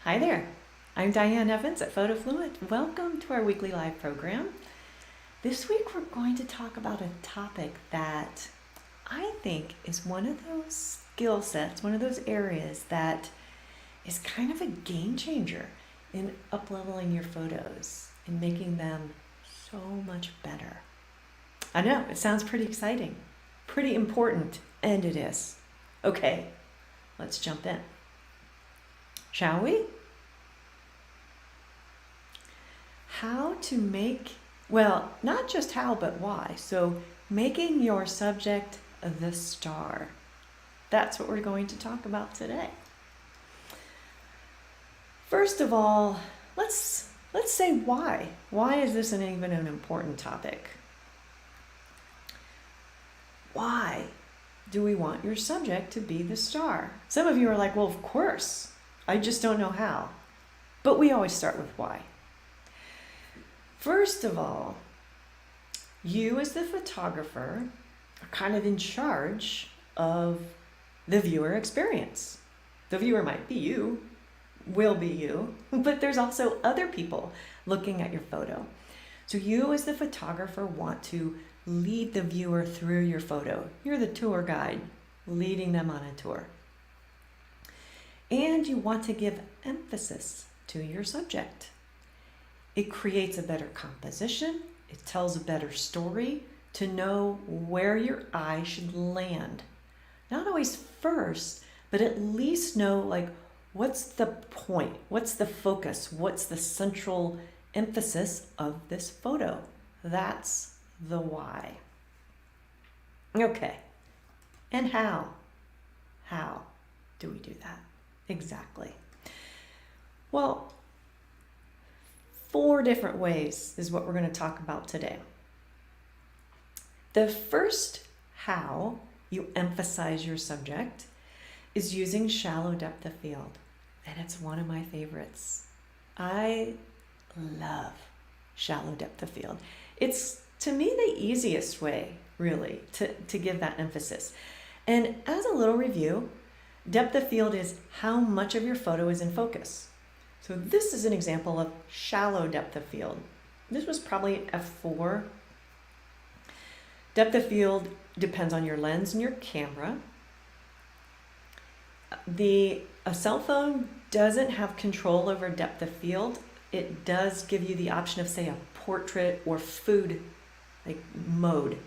Hi there, I'm Diane Evans at PhotoFluent. Welcome to our weekly live program. This week we're going to talk about a topic that I think is one of those skill sets, one of those areas that is kind of a game changer in up-leveling your photos and making them so much better. I know, it sounds pretty exciting, pretty important, and it is. Okay, let's jump in. Shall we? How to make, well, not just how, but why. So making your subject the star. That's what we're going to talk about today. First of all, let's say why. Why is this even an important topic? Why do we want your subject to be the star? Some of you are like, well, of course. I just don't know how. But we always start with why. First of all, you as the photographer are kind of in charge of the viewer experience. The viewer might be you, will be you, but there's also other people looking at your photo. So you as the photographer want to lead the viewer through your photo. You're the tour guide, leading them on a tour. And you want to give emphasis to your subject. It creates a better composition. It tells a better story to know where your eye should land. Not always first, but at least know like what's the point, what's the focus, what's the central emphasis of this photo. That's the why. Okay, and how? How do we do that? Exactly. Well, 4 different ways is what we're going to talk about today. The first how you emphasize your subject is using shallow depth of field. And it's one of my favorites. I love shallow depth of field. It's, to me, the easiest way, really, to give that emphasis. And as a little review, depth of field is how much of your photo is in focus. So this is an example of shallow depth of field. This was probably f4. Depth of field depends on your lens and your camera. A cell phone doesn't have control over depth of field. It does give you the option of, say, a portrait or food mode.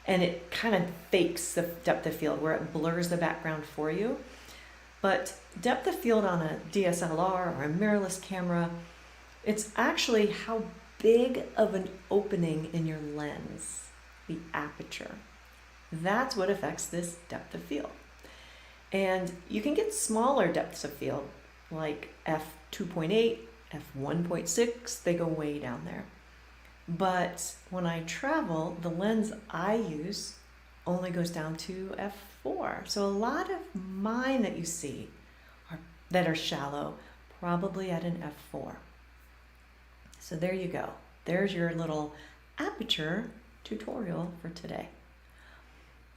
And it kind of fakes the depth of field where it blurs the background for you. But depth of field on a DSLR or a mirrorless camera, it's actually how big of an opening in your lens, the aperture. That's what affects this depth of field. And you can get smaller depths of field, like f2.8, f1.6, they go way down there. But when I travel, the lens I use only goes down to f4. So a lot of mine that you see that are shallow, probably at an f4. So there you go. There's your little aperture tutorial for today.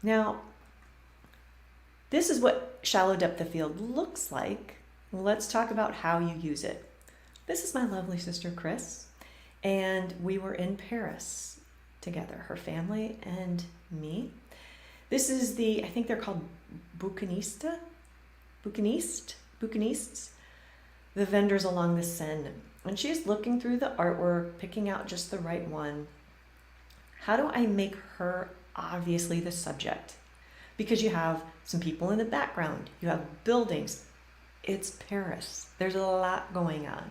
Now, this is what shallow depth of field looks like. Let's talk about how you use it. This is my lovely sister, Chris, and we were in Paris together, her family and me. This is I think they're called bouquinistes, the vendors along the Seine. And she's looking through the artwork, picking out just the right one. How do I make her obviously the subject? Because you have some people in the background, you have buildings. It's Paris. There's a lot going on,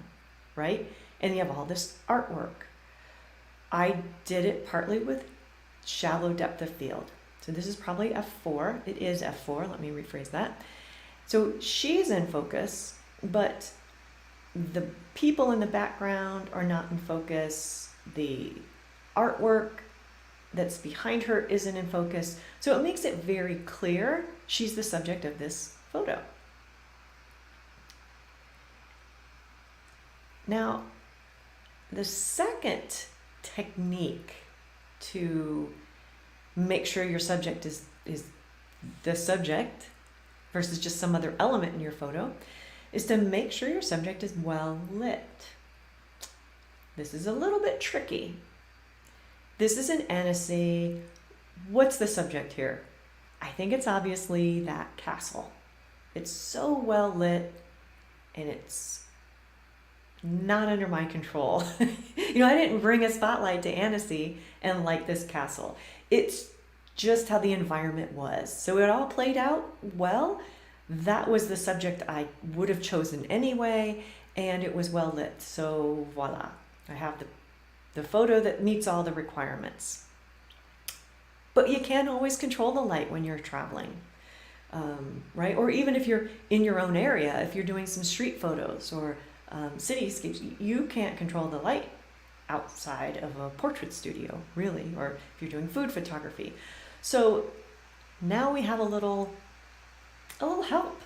right? And you have all this artwork. I did it partly with shallow depth of field. So this is probably f4. It is f4. Let me rephrase that. So she's in focus, but the people in the background are not in focus. The artwork that's behind her isn't in focus. So it makes it very clear she's the subject of this photo. Now, the second technique to make sure your subject is the subject versus just some other element in your photo is to make sure your subject is well lit. This is a little bit tricky. This is an Annecy. What's the subject here? I think it's obviously that castle. It's so well lit and it's not under my control. I didn't bring a spotlight to Annecy and light this castle. It's just how the environment was. So it all played out well. That was the subject I would have chosen anyway, and it was well lit. So voila, I have the photo that meets all the requirements. But you can't always control the light when you're traveling, right? Or even if you're in your own area, if you're doing some street photos or cityscapes, you can't control the light outside of a portrait studio, really, or if you're doing food photography. So now we have a little help.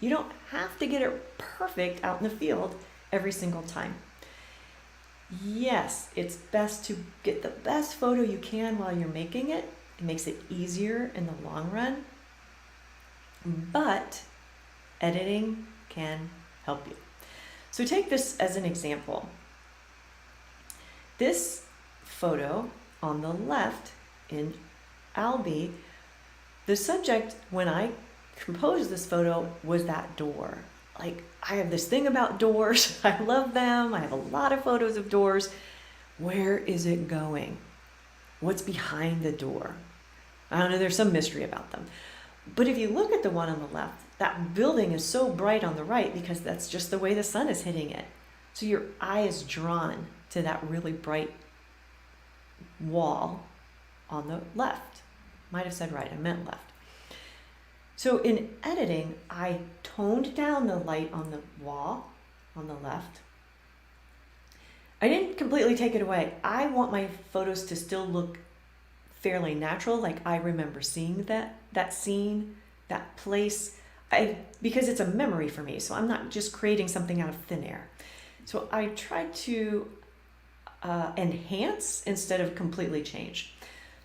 You don't have to get it perfect out in the field every single time. Yes, it's best to get the best photo you can while you're making it. It makes it easier in the long run, but editing can help you. So take this as an example. This photo on the left in Albee, the subject when I composed this photo was that door. Like, I have this thing about doors. I love them. I have a lot of photos of doors. Where is it going? What's behind the door? I don't know, there's some mystery about them. But if you look at the one on the left, that building is so bright on the right because that's just the way the sun is hitting it. So your eye is drawn to that really bright wall on the left. Might have said right, I meant left. So in editing, I toned down the light on the wall on the left. I didn't completely take it away. I want my photos to still look fairly natural, like I remember seeing that scene, that place, because it's a memory for me. So I'm not just creating something out of thin air. So I tried to enhance instead of completely change.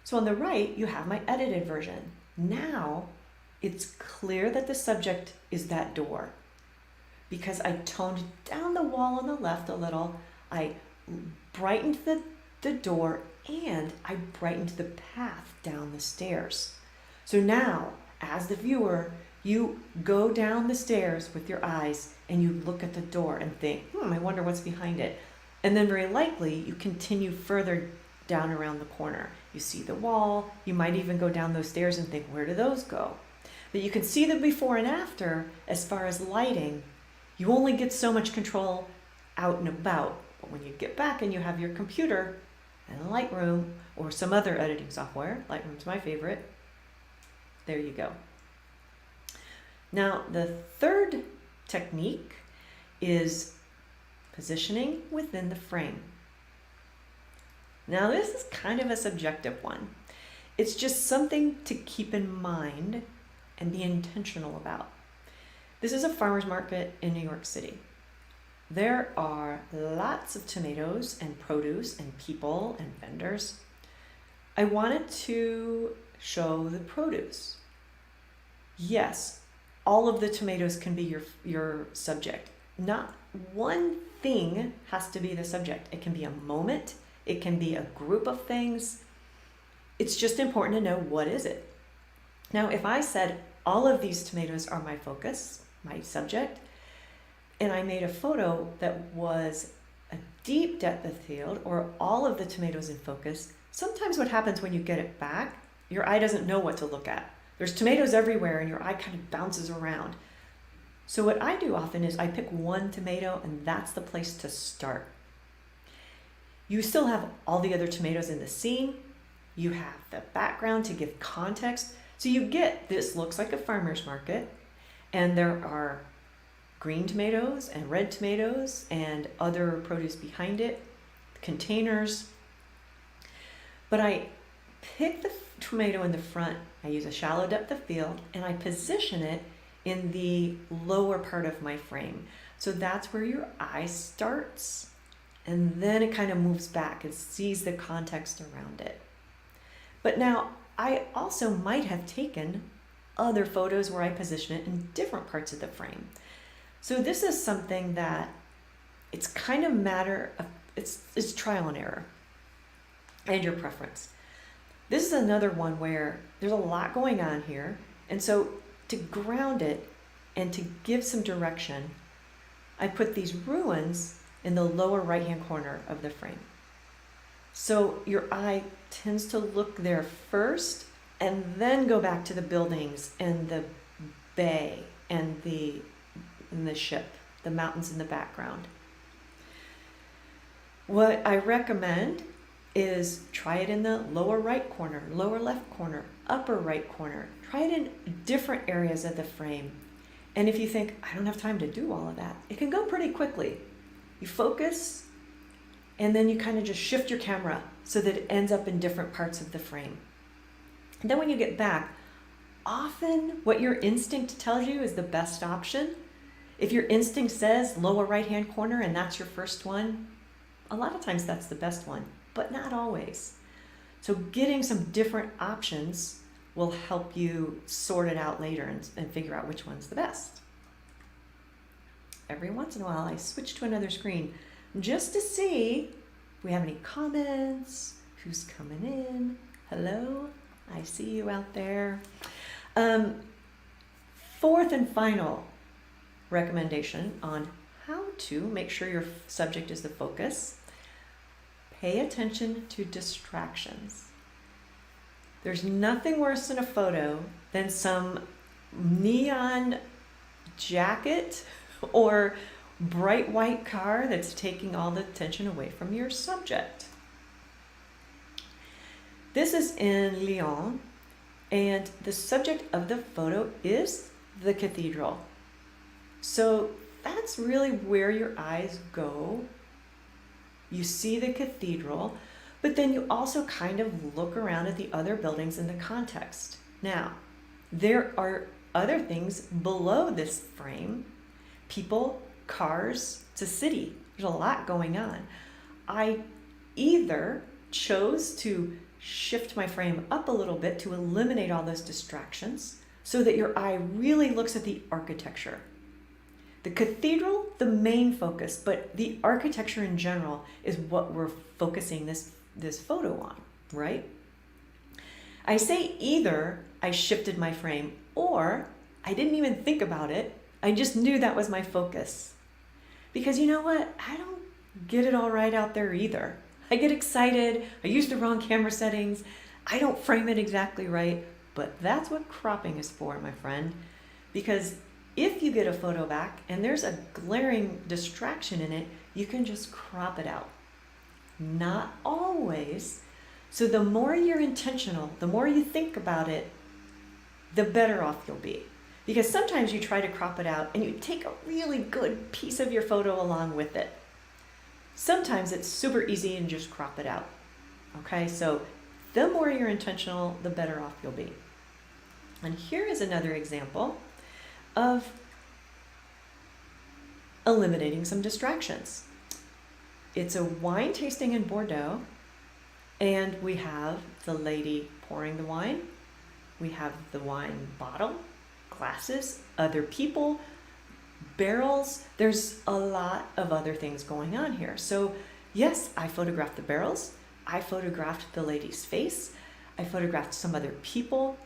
So on the right, you have my edited version. Now it's clear that the subject is that door because I toned down the wall on the left a little. I brightened the door and I brightened the path down the stairs. So now, as the viewer, you go down the stairs with your eyes and you look at the door and think, I wonder what's behind it. And then very likely you continue further down around the corner. You see the wall, you might even go down those stairs and think, where do those go? But you can see the before and after as far as lighting. You only get so much control out and about. But when you get back and you have your computer and Lightroom or some other editing software, Lightroom's my favorite, there you go. Now, the third technique is positioning within the frame. Now, this is kind of a subjective one. It's just something to keep in mind and be intentional about. This is a farmer's market in New York City. There are lots of tomatoes and produce and people and vendors. I wanted to show the produce. Yes, all of the tomatoes can be your subject. Not one thing has to be the subject. It can be a moment. It can be a group of things. It's just important to know what is it. Now, if I said all of these tomatoes are my focus, my subject, and I made a photo that was a deep depth of field or all of the tomatoes in focus, sometimes what happens when you get it back, your eye doesn't know what to look at. There's tomatoes everywhere and your eye kind of bounces around. So what I do often is I pick one tomato and that's the place to start. You still have all the other tomatoes in the scene. You have the background to give context. So you get, this looks like a farmer's market, and there are green tomatoes and red tomatoes and other produce behind it, containers. But I pick the tomato in the front, I use a shallow depth of field, and I position it in the lower part of my frame. So that's where your eye starts, and then it kind of moves back and sees the context around it. But now, I also might have taken other photos where I position it in different parts of the frame. So this is something that it's kind of matter of, it's trial and error and your preference. This is another one where there's a lot going on here. And so to ground it and to give some direction, I put these ruins in the lower right-hand corner of the frame. So your eye tends to look there first and then go back to the buildings and the bay and the ship, the mountains in the background. What I recommend is try it in the lower right corner, lower left corner, upper right corner. Try it in different areas of the frame. And if you think, I don't have time to do all of that, it can go pretty quickly. You focus, and then you kind of just shift your camera so that it ends up in different parts of the frame. And then when you get back, often what your instinct tells you is the best option. If your instinct says lower right-hand corner and that's your first one, a lot of times that's the best one, but not always. So getting some different options will help you sort it out later and figure out which one's the best. Every once in a while, I switch to another screen just to see if we have any comments, who's coming in. Hello, I see you out there. Fourth and final recommendation on how to make sure your subject is the focus. Pay attention to distractions. There's nothing worse in a photo than some neon jacket or bright white car that's taking all the attention away from your subject. This is in Lyon, and the subject of the photo is the cathedral. So that's really where your eyes go. You see the cathedral, but then you also kind of look around at the other buildings in the context. Now, there are other things below this frame. People, cars, it's a city. There's a lot going on. I either chose to shift my frame up a little bit to eliminate all those distractions so that your eye really looks at the architecture. The cathedral, the main focus, but the architecture in general is what we're focusing this photo on, right? I say either I shifted my frame or I didn't even think about it. I just knew that was my focus. Because you know what? I don't get it all right out there either. I get excited. I use the wrong camera settings. I don't frame it exactly right. But that's what cropping is for, my friend. Because if you get a photo back and there's a glaring distraction in it, you can just crop it out. Not always. So the more you're intentional, the more you think about it, the better off you'll be. Because sometimes you try to crop it out and you take a really good piece of your photo along with it. Sometimes it's super easy and just crop it out. Okay, so the more you're intentional, the better off you'll be. And here is another example of eliminating some distractions. It's a wine tasting in Bordeaux, and we have the lady pouring the wine. We have the wine bottle, glasses, other people, barrels. There's a lot of other things going on here. So yes, I photographed the barrels. I photographed the lady's face. I photographed some other people.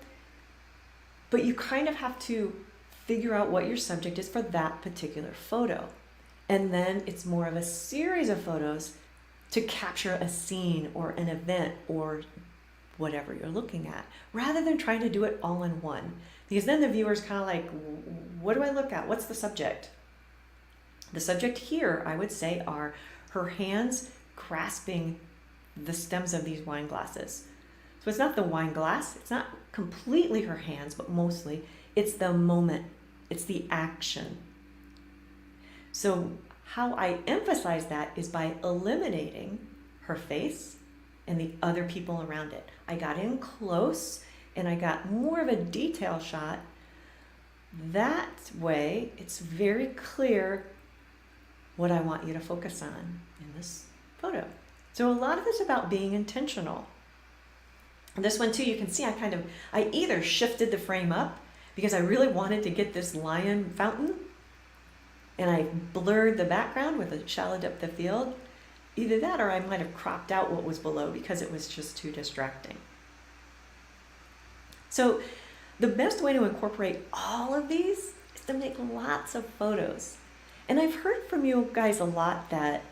But you kind of have to figure out what your subject is for that particular photo. And then it's more of a series of photos to capture a scene or an event or whatever you're looking at, rather than trying to do it all in one. Because then the viewer's kind of like, what do I look at? What's the subject? The subject here, I would say, are her hands grasping the stems of these wine glasses. So it's not the wine glass, it's not completely her hands, but mostly it's the moment, it's the action. So how I emphasize that is by eliminating her face and the other people around it. I got in close and I got more of a detail shot. That way, it's very clear what I want you to focus on in this photo. So a lot of it's about being intentional. And this one too, you can see I either shifted the frame up because I really wanted to get this lion fountain, and I blurred the background with a shallow depth of field. Either that or I might have cropped out what was below because it was just too distracting. So the best way to incorporate all of these is to make lots of photos. And I've heard from you guys a lot that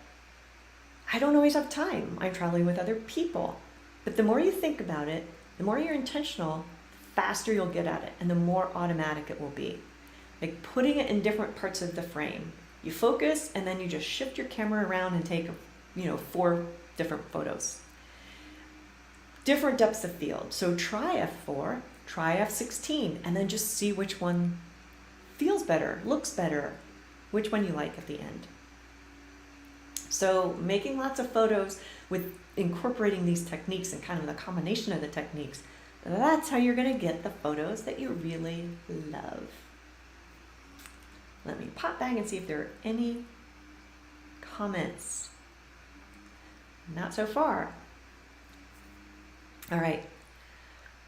I don't always have time. I'm traveling with other people. But the more you think about it, the more you're intentional, the faster you'll get at it and the more automatic it will be. Like putting it in different parts of the frame. You focus and then you just shift your camera around and take 4 different photos. Different depths of field. So try f4, try f16, and then just see which one feels better, looks better, which one you like at the end. So making lots of photos with incorporating these techniques and kind of the combination of the techniques, that's how you're going to get the photos that you really love. Let me pop back and see if there are any comments. Not so far. All right.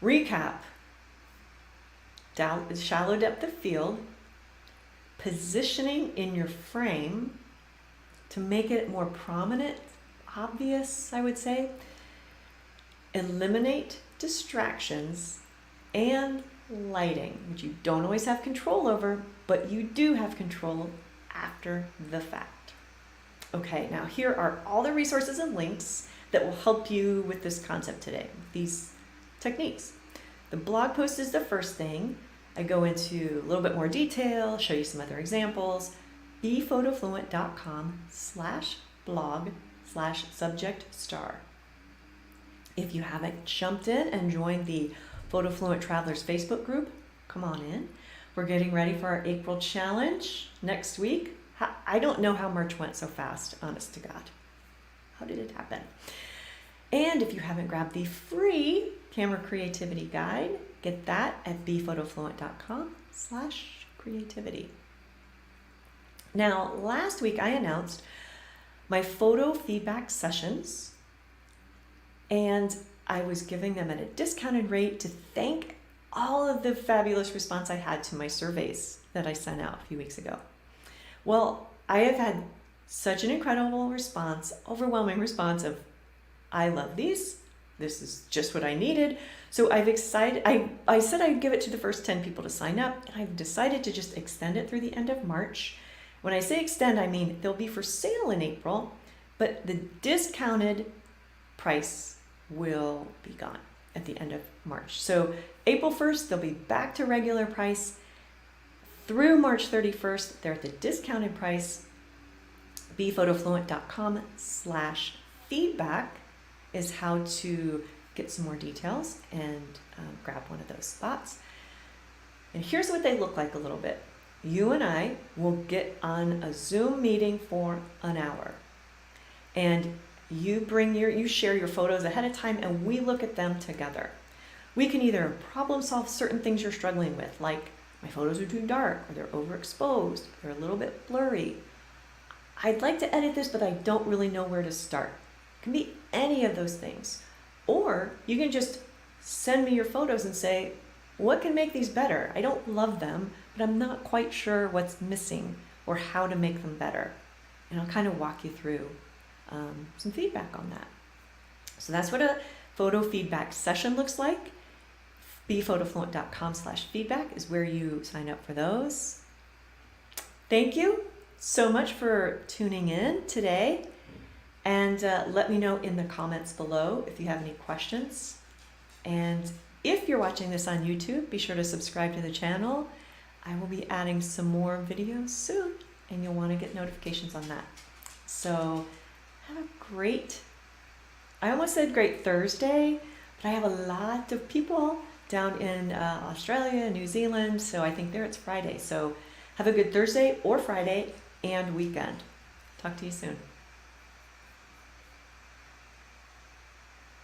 Recap. Shallow depth of field. Positioning in your frame to make it more prominent, obvious, I would say. Eliminate distractions and lighting, which you don't always have control over, but you do have control after the fact. Okay, now here are all the resources and links that will help you with this concept today, these techniques. The blog post is the first thing. I go into a little bit more detail, show you some other examples. bephotofluent.com/blog/subject*. If you haven't jumped in and joined the PhotoFluent Travelers Facebook group, come on in. We're getting ready for our April challenge next week. I don't know how March went so fast, honest to God. How did it happen? And if you haven't grabbed the free camera creativity guide, get that at bephotofluent.com/creativity. Now, last week I announced my photo feedback sessions, and I was giving them at a discounted rate to thank all of the fabulous response I had to my surveys that I sent out a few weeks ago. Well, I have had such an incredible response, overwhelming response of, I love these. This is just what I needed. So I said I'd give it to the first 10 people to sign up, and I've decided to just extend it through the end of March. When I say extend, I mean they'll be for sale in April, but the discounted price will be gone at the end of March. So April 1st, they'll be back to regular price. Through March 31st, they're at the discounted price. bephotofluent.com/feedback is how to get some more details and grab one of those spots. And here's what they look like a little bit. You and I will get on a Zoom meeting for an hour, and you share your photos ahead of time, and we look at them together. We can either problem solve certain things you're struggling with, like my photos are too dark, or they're overexposed, they're a little bit blurry. I'd like to edit this, but I don't really know where to start. It can be any of those things. Or you can just send me your photos and say, what can make these better? I don't love them, but I'm not quite sure what's missing or how to make them better. And I'll kind of walk you through some feedback on that. So that's what a photo feedback session looks like. bephotofluent.com/feedback is where you sign up for those. Thank you so much for tuning in today. And let me know in the comments below if you have any questions. And if you're watching this on YouTube, be sure to subscribe to the channel. I will be adding some more videos soon, and you'll want to get notifications on that. So have a great, I almost said great Thursday, but I have a lot of people down in Australia, New Zealand, so I think there it's Friday. So have a good Thursday or Friday and weekend. Talk to you soon.